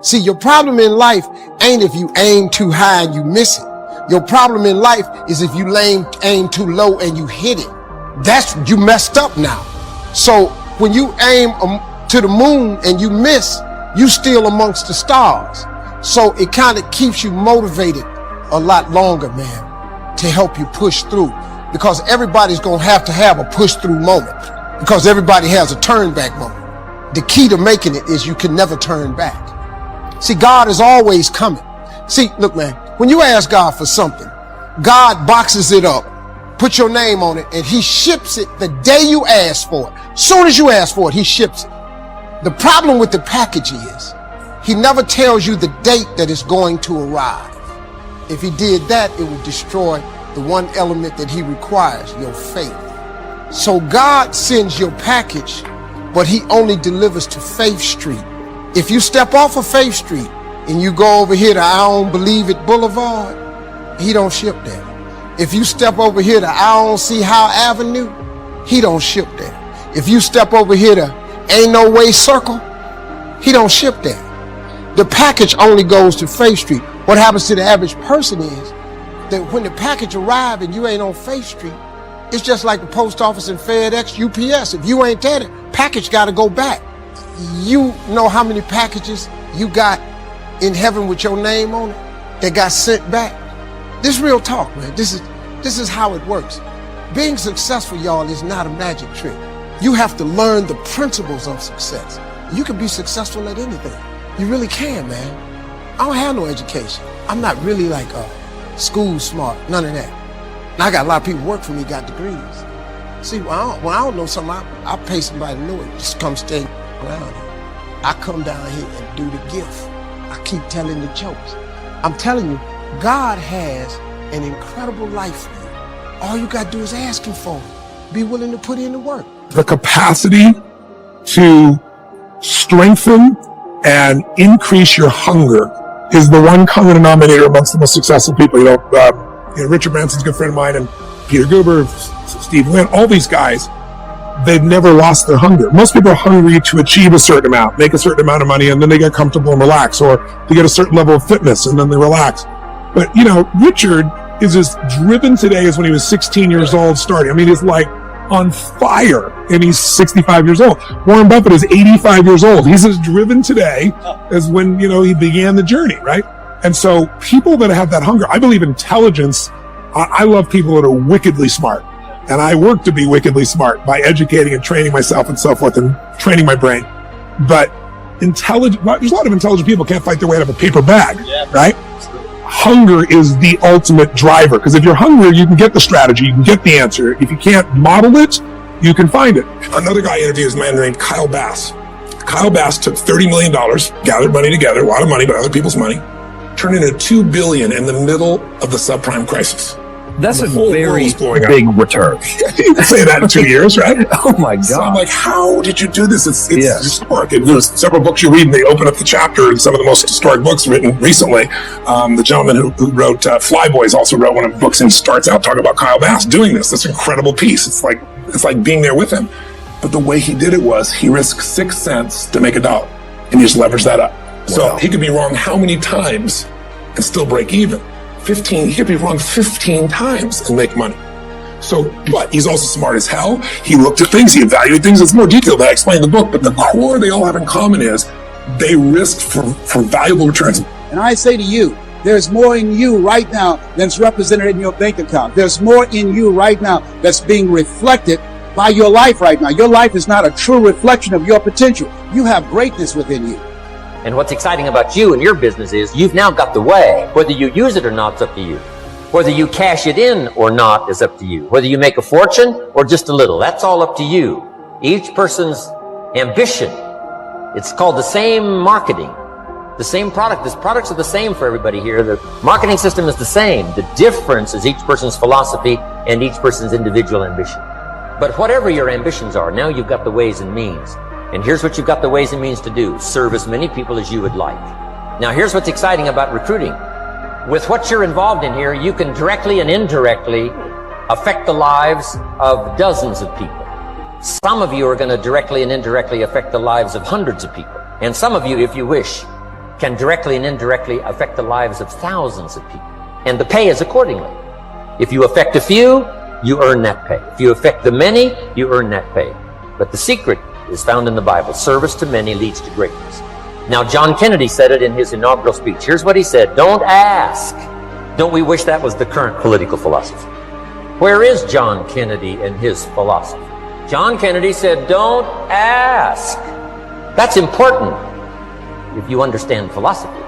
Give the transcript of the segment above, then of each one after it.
See, your problem in life ain't if you aim too high and you miss it. Your problem in life is if you aim too low and you hit it. That's, you messed up now. So when you aim to the moon and you miss, you still amongst the stars. So it kind of keeps you motivated a lot longer, man, to help you push through. Because everybody's gonna have to have a push through moment, because everybody has a turn back moment. The key to making it is you can never turn back. See, God is always coming. See, look, man, when you ask God for something, God boxes it up, put your name on it, and he ships it the day you ask for it. Soon as you ask for it, he ships it. The problem with the package is he never tells you the date that it's going to arrive. If he did that, it would destroy the one element that he requires, your faith. So God sends your package, but he only delivers to Faith Street. If you step off of Faith Street and you go over here to I Don't Believe It Boulevard, he don't ship there. If you step over here to I Don't See How Avenue, he don't ship there. If you step over here to Ain't No Way Circle, he don't ship there. The package only goes to Faith Street. What happens to the average person is that when the package arrives and you ain't on Faith Street, it's just like the post office and FedEx, UPS. If you ain't there, the package got to go back. You know how many packages you got in heaven with your name on it that got sent back? This is real talk, man. This is how it works. Being successful, y'all, is not a magic trick. You have to learn the principles of success. You can be successful at anything. You really can, man. I don't have no education. I'm not really like school smart, none of that. And I got a lot of people work for me, got degrees. See, when I don't know something, I pay somebody to know it. Just come stay around here. I come down here and do the gift. I keep telling the jokes. I'm telling you, God has an incredible life for you. All you got to do is ask him for it. Be willing to put in the work. The capacity to strengthen and increase your hunger is the one common denominator amongst the most successful people. Richard Branson's a good friend of mine, and Peter Guber, Steve Lynn, all these guys, they've never lost their hunger. Most people are hungry to achieve a certain amount, make a certain amount of money, and then they get comfortable and relax, or they get a certain level of fitness and then they relax. But, Richard is as driven today as when he was 16 years old starting. I mean, he's like on fire, and he's 65 years old. Warren Buffett is 85 years old. He's as driven today as when, he began the journey, right? And so people that have that hunger, I believe intelligence, I love people that are wickedly smart. And I work to be wickedly smart by educating and training myself and so forth and training my brain. But there's a lot of intelligent people can't fight their way out of a paper bag, right? Hunger is the ultimate driver, because if you're hungry, you can get the strategy, you can get the answer. If you can't model it, you can find it. Another guy I interviewed is a man named Kyle Bass. Kyle Bass took $30 million, gathered money together, a lot of money, but other people's money, turned into $2 billion in the middle of the subprime crisis. That's a very big return. You can say that in 2 years, right? Oh my God. So I'm like, how did you do this? It's historic. There's several books you read and they open up the chapter, and some of the most historic books written recently. The gentleman who wrote Flyboys also wrote one of the books and starts out talking about Kyle Bass doing this incredible piece. It's like being there with him. But the way he did it was he risked 6 cents to make $1, and he just leveraged that up. Wow. So he could be wrong how many times and still break even? 15, he could be wrong 15 times and make money. So, but he's also smart as hell. He looked at things, he evaluated things. It's more detailed than I explained in the book, but the core they all have in common is they risked for valuable returns. And I say to you, there's more in you right now than's represented in your bank account. There's more in you right now that's being reflected by your life right now. Your life is not a true reflection of your potential. You have greatness within you. And what's exciting about you and your business is you've now got the way. Whether you use it or not is up to you. Whether you cash it in or not is up to you. Whether you make a fortune or just a little, that's all up to you. Each person's ambition, it's called the same marketing, the same product. These products are the same for everybody here. The marketing system is the same. The difference is each person's philosophy and each person's individual ambition. But whatever your ambitions are, now you've got the ways and means. And here's what you've got the ways and means to do. Serve as many people as you would like. Now here's what's exciting about recruiting. With what you're involved in here, you can directly and indirectly affect the lives of dozens of people. Some of you are going to directly and indirectly affect the lives of hundreds of people. And some of you, if you wish, can directly and indirectly affect the lives of thousands of people. And the pay is accordingly. If you affect a few, you earn that pay. If you affect the many, you earn that pay. But the secret is found in the Bible. Service to many leads to greatness. Now, John Kennedy said it in his inaugural speech. Here's what he said: don't ask. Don't we wish that was the current political philosophy? Where is John Kennedy and his philosophy? John Kennedy said, don't ask. That's important if you understand philosophy.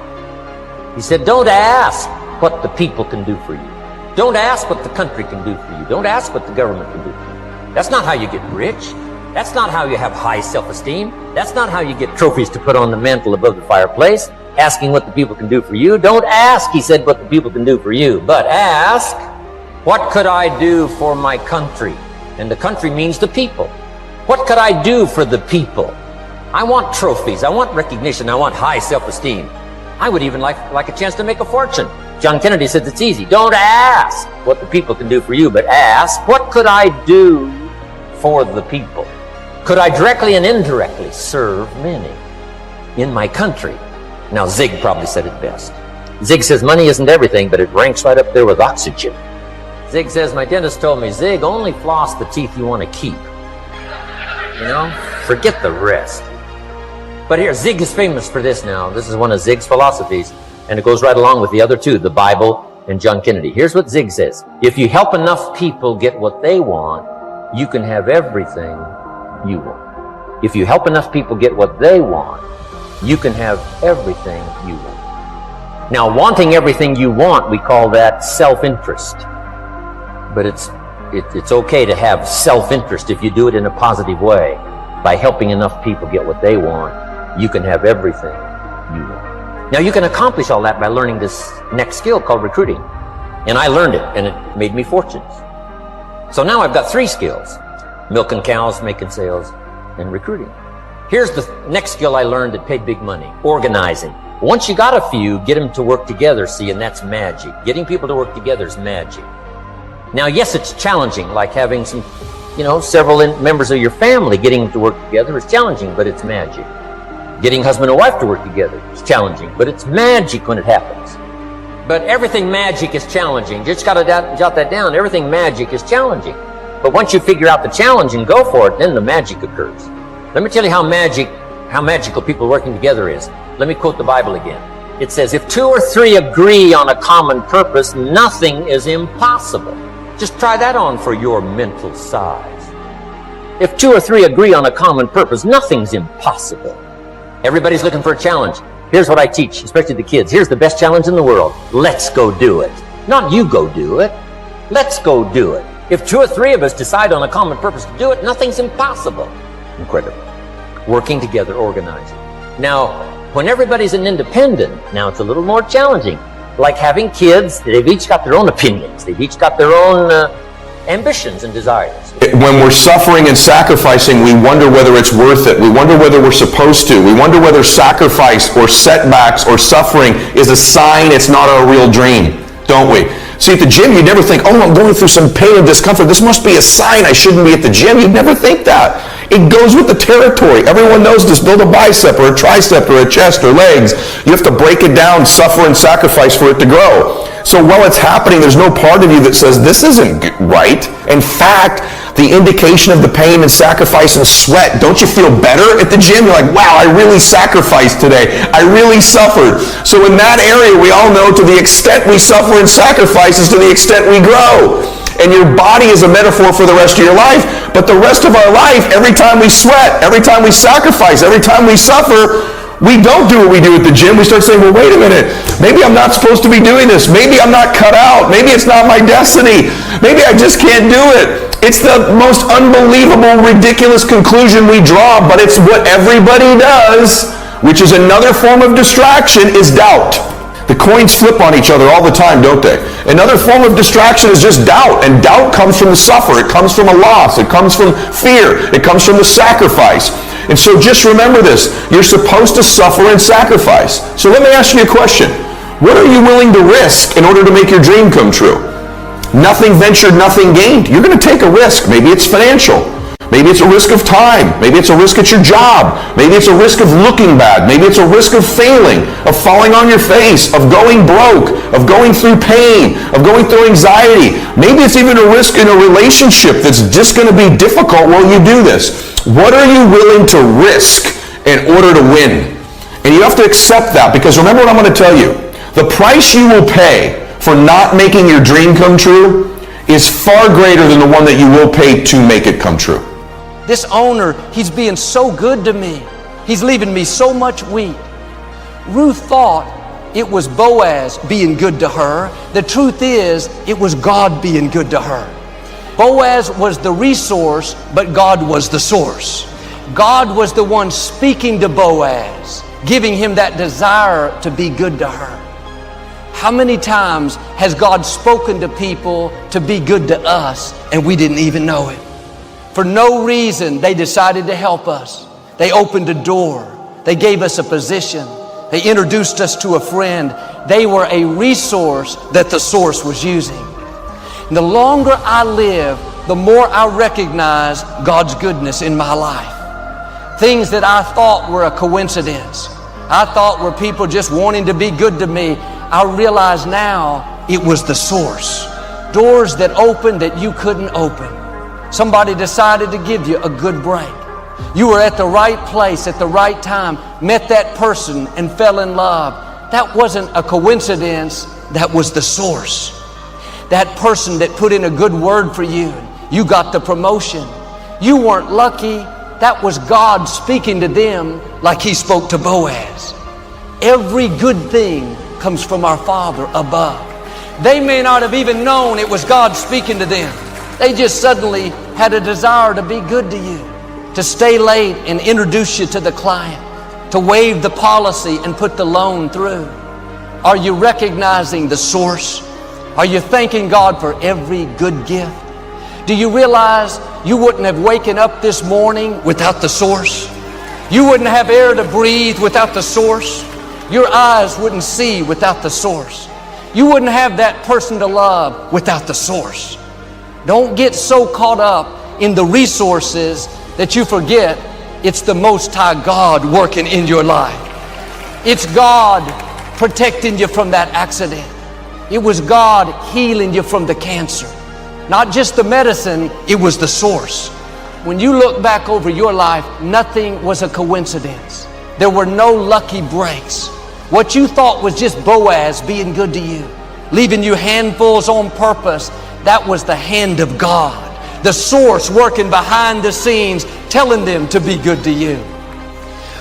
He said, don't ask what the people can do for you. Don't ask what the country can do for you. Don't ask what the government can do for you. That's not how you get rich. That's not how you have high self-esteem. That's not how you get trophies to put on the mantle above the fireplace, asking what the people can do for you. Don't ask, he said, what the people can do for you, but ask, what could I do for my country? And the country means the people. What could I do for the people? I want trophies. I want recognition. I want high self-esteem. I would even like a chance to make a fortune. John Kennedy said it's easy. Don't ask what the people can do for you, but ask, what could I do for the people? Could I directly and indirectly serve many in my country? Now, Zig probably said it best. Zig says money isn't everything, but it ranks right up there with oxygen. Zig says, my dentist told me, Zig, only floss the teeth you want to keep. You know, forget the rest. But here, Zig is famous for this now. This is one of Zig's philosophies, and it goes right along with the other two, the Bible and John Kennedy. Here's what Zig says: if you help enough people get what they want, you can have everything you want. If you help enough people get what they want, you can have everything you want. Now, wanting everything you want, we call that self-interest. But it's okay to have self-interest if you do it in a positive way. By helping enough people get what they want, you can have everything you want. Now, you can accomplish all that by learning this next skill called recruiting. And I learned it, and it made me fortunes. So now I've got 3 skills: milking cows, making sales, and recruiting. Here's the next skill I learned that paid big money: organizing. Once you got a few, get them to work together, see, and that's magic. Getting people to work together is magic. Now, yes, it's challenging, like having several members of your family. Getting them to work together is challenging, but it's magic. Getting husband and wife to work together is challenging, but it's magic when it happens. But everything magic is challenging. You just got to jot that down. Everything magic is challenging. But once you figure out the challenge and go for it, then the magic occurs. Let me tell you how magical people working together is. Let me quote the Bible again. It says, if 2 or 3 agree on a common purpose, nothing is impossible. Just try that on for your mental size. If 2 or 3 agree on a common purpose, nothing's impossible. Everybody's looking for a challenge. Here's what I teach, especially the kids. Here's the best challenge in the world. Let's go do it. Not you go do it. Let's go do it. If 2 or 3 of us decide on a common purpose to do it, nothing's impossible. Incredible. Working together, organizing. Now, when everybody's an independent, now it's a little more challenging. Like having kids, they've each got their own opinions. They've each got their own ambitions and desires. When we're suffering and sacrificing, we wonder whether it's worth it. We wonder whether we're supposed to. We wonder whether sacrifice or setbacks or suffering is a sign it's not our real dream, don't we? See, at the gym, you'd never think, oh, I'm going through some pain and discomfort. This must be a sign I shouldn't be at the gym. You'd never think that. It goes with the territory. Everyone knows this. Build a bicep or a tricep or a chest or legs. You have to break it down, suffer and sacrifice for it to grow. So while it's happening, there's no part of you that says, this isn't right. In fact, the indication of the pain and sacrifice and sweat, don't you feel better at the gym? You're like, wow, I really sacrificed today. I really suffered. So in that area, we all know to the extent we suffer and sacrifice is to the extent we grow. And your body is a metaphor for the rest of your life. But the rest of our life, every time we sweat, every time we sacrifice, every time we suffer, we don't do what we do at the gym. We start saying, well, wait a minute. Maybe I'm not supposed to be doing this. Maybe I'm not cut out. Maybe it's not my destiny. Maybe I just can't do it. It's the most unbelievable, ridiculous conclusion we draw, but it's what everybody does, which is another form of distraction, is doubt. The coins flip on each other all the time, don't they? Another form of distraction is just doubt, and doubt comes from the suffer. It comes from a loss. It comes from fear. It comes from the sacrifice. And so just remember this. You're supposed to suffer and sacrifice. So let me ask you a question. What are you willing to risk in order to make your dream come true? Nothing ventured, nothing gained. You're going to take a risk. Maybe it's financial. Maybe it's a risk of time. Maybe it's a risk at your job. Maybe it's a risk of looking bad. Maybe it's a risk of failing, of falling on your face, of going broke, of going through pain, of going through anxiety. Maybe it's even a risk in a relationship that's just going to be difficult while you do this. What are you willing to risk in order to win? And you have to accept that, because remember what I'm going to tell you. The price you will pay for not making your dream come true is far greater than the one that you will pay to make it come true. This owner, he's being so good to me. He's leaving me so much wheat. Ruth thought it was Boaz being good to her. The truth is, it was God being good to her. Boaz was the resource, but God was the source. God was the one speaking to Boaz, giving him that desire to be good to her. How many times has God spoken to people to be good to us and we didn't even know it? For no reason, they decided to help us. They opened a door. They gave us a position. They introduced us to a friend. They were a resource that the source was using. And the longer I live, the more I recognize God's goodness in my life. Things that I thought were a coincidence, I thought were people just wanting to be good to me, I realize now it was the source. Doors that opened that you couldn't open. Somebody decided to give you a good break. You were at the right place at the right time, met that person and fell in love. That wasn't a coincidence, that was the source. That person that put in a good word for you, you got the promotion. You weren't lucky, that was God speaking to them like He spoke to Boaz. Every good thing comes from our Father above. They may not have even known it was God speaking to them. They just suddenly had a desire to be good to you, to stay late and introduce you to the client, to waive the policy and put the loan through. Are you recognizing the source? Are you thanking God for every good gift? Do you realize you wouldn't have waken up this morning without the source? You wouldn't have air to breathe without the source. Your eyes wouldn't see without the source. You wouldn't have that person to love without the source. Don't get so caught up in the resources that you forget it's the Most High God working in your life. It's God protecting you from that accident. It was God healing you from the cancer. Not just the medicine, it was the source. When you look back over your life, nothing was a coincidence. There were no lucky breaks. What you thought was just Boaz being good to you, leaving you handfuls on purpose, that was the hand of God, the source working behind the scenes, telling them to be good to you.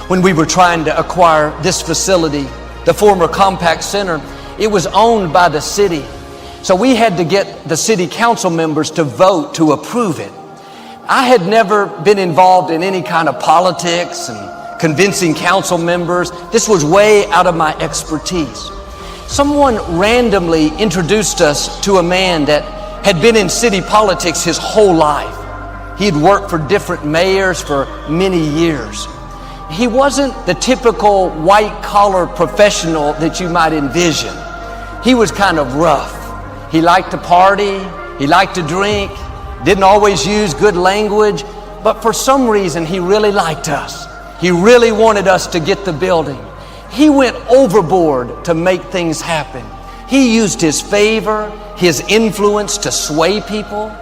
When we were trying to acquire this facility, the former Compact Center, it was owned by the city. So we had to get the city council members to vote to approve it. I had never been involved in any kind of politics and convincing council members. This was way out of my expertise. Someone randomly introduced us to a man that had been in city politics his whole life. He had worked for different mayors for many years. He wasn't the typical white-collar professional that you might envision. He was kind of rough. He liked to party, he liked to drink, didn't always use good language, but for some reason he really liked us. He really wanted us to get the building. He went overboard to make things happen. He used his favor, his influence to sway people.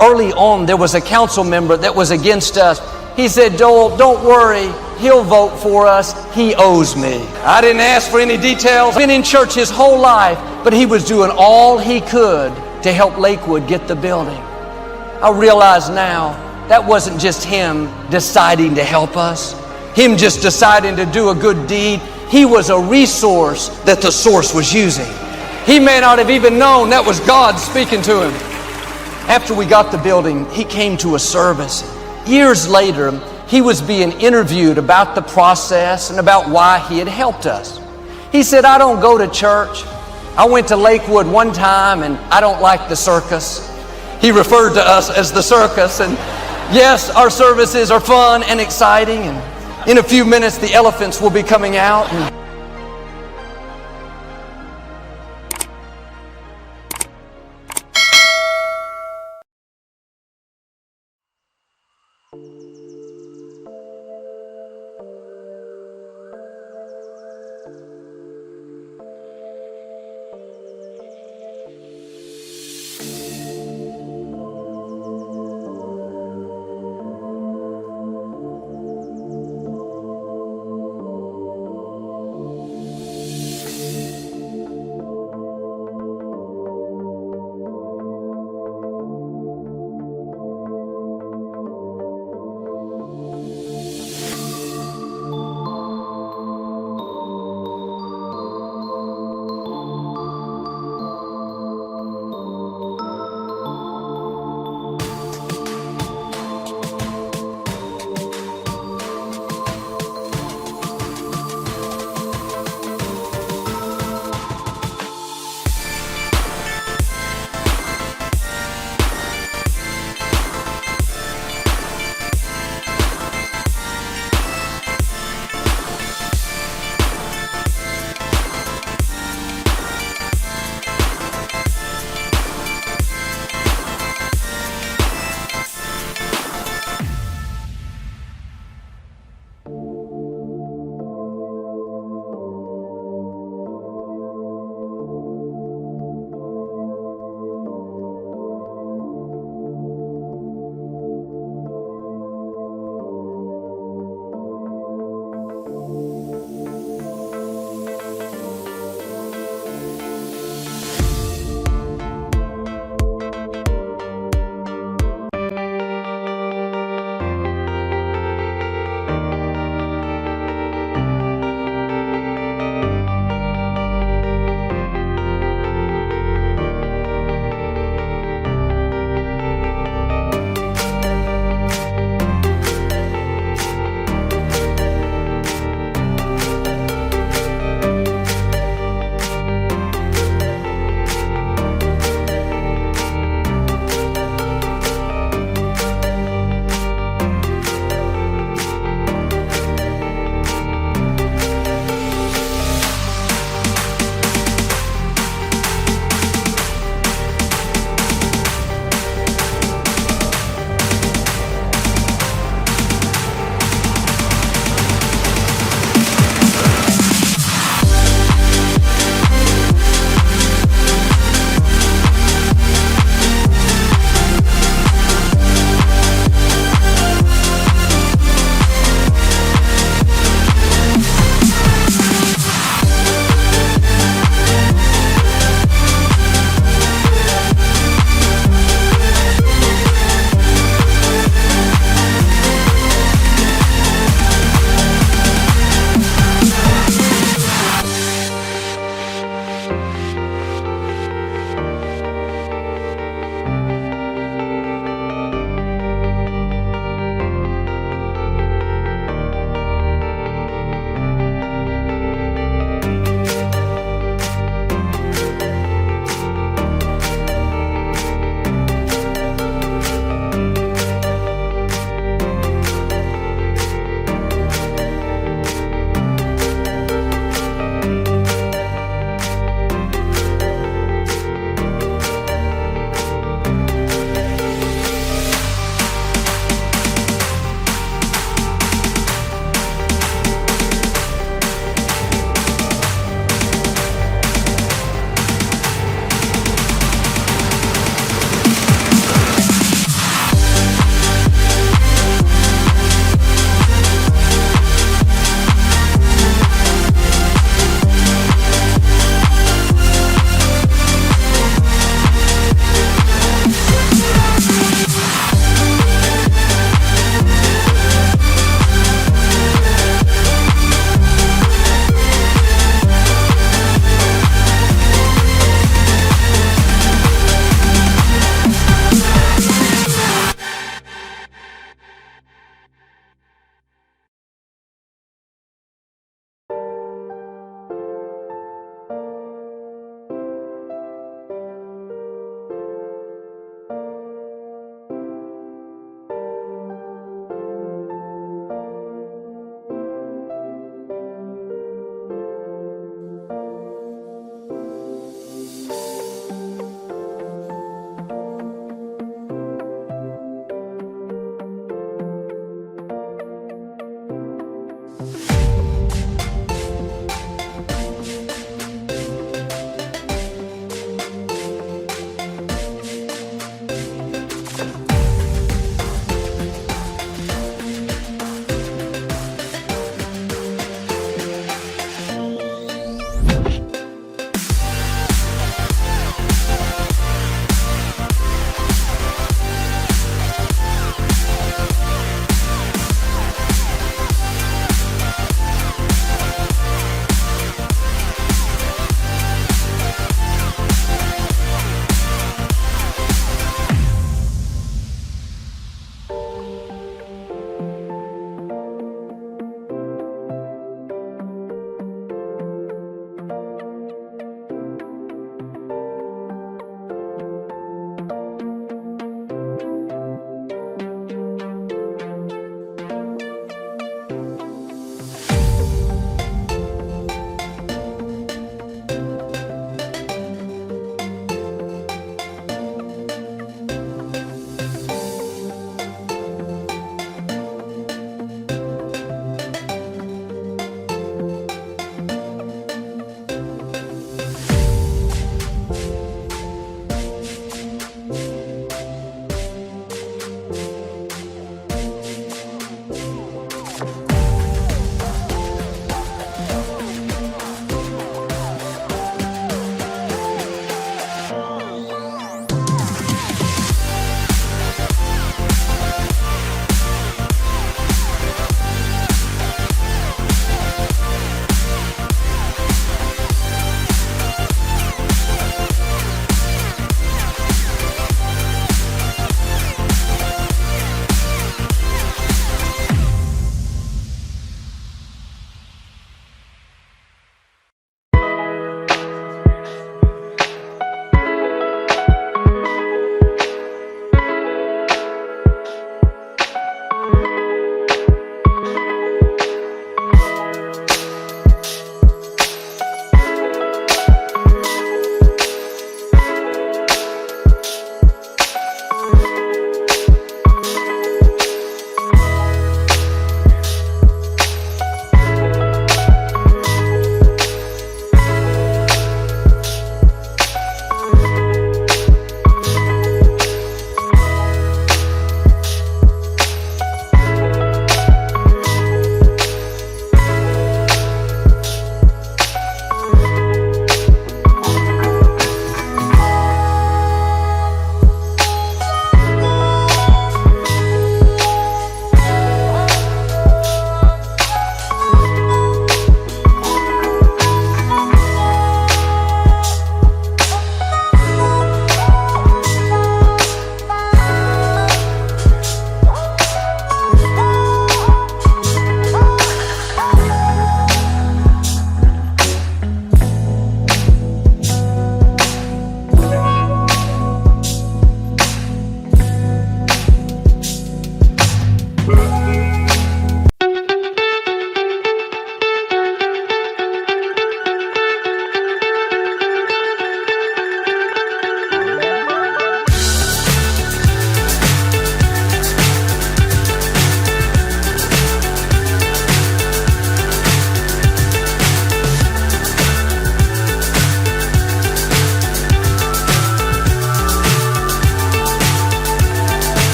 Early on, there was a council member that was against us. He said, "Joel, don't worry, he'll vote for us. He owes me." I didn't ask for any details. Been in church his whole life, but he was doing all he could to help Lakewood get the building. I realize now that wasn't just him deciding to help us, him just deciding to do a good deed. He was a resource that the source was using. He may not have even known that was God speaking to him. After we got the building, he came to a service. Years later, he was being interviewed about the process and about why he had helped us. He said, "I don't go to church. I went to Lakewood one time and I don't like the circus." He referred to us as the circus. And yes, our services are fun and exciting. And in a few minutes, the elephants will be coming out.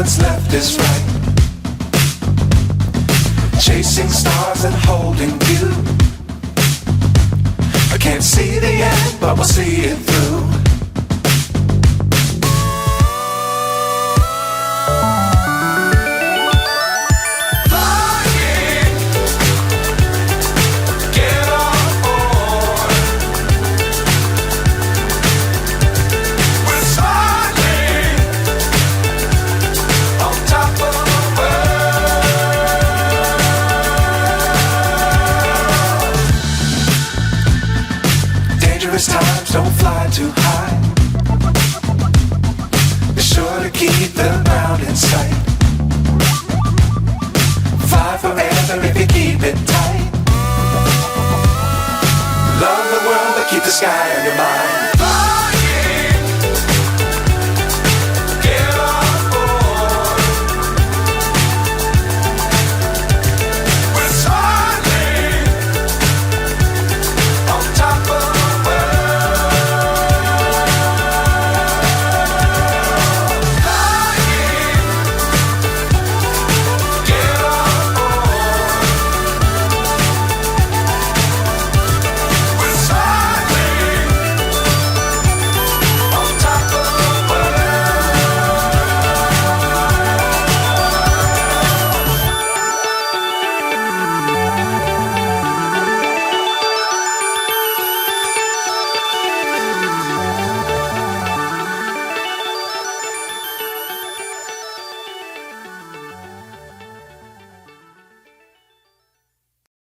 what's left is right. Chasing stars and holding you. I can't see the end, but we'll see it through. Times don't fly too high. Be sure to keep the ground in sight. Fly forever if you keep it tight. Love the world but keep the sky on your mind. Fly.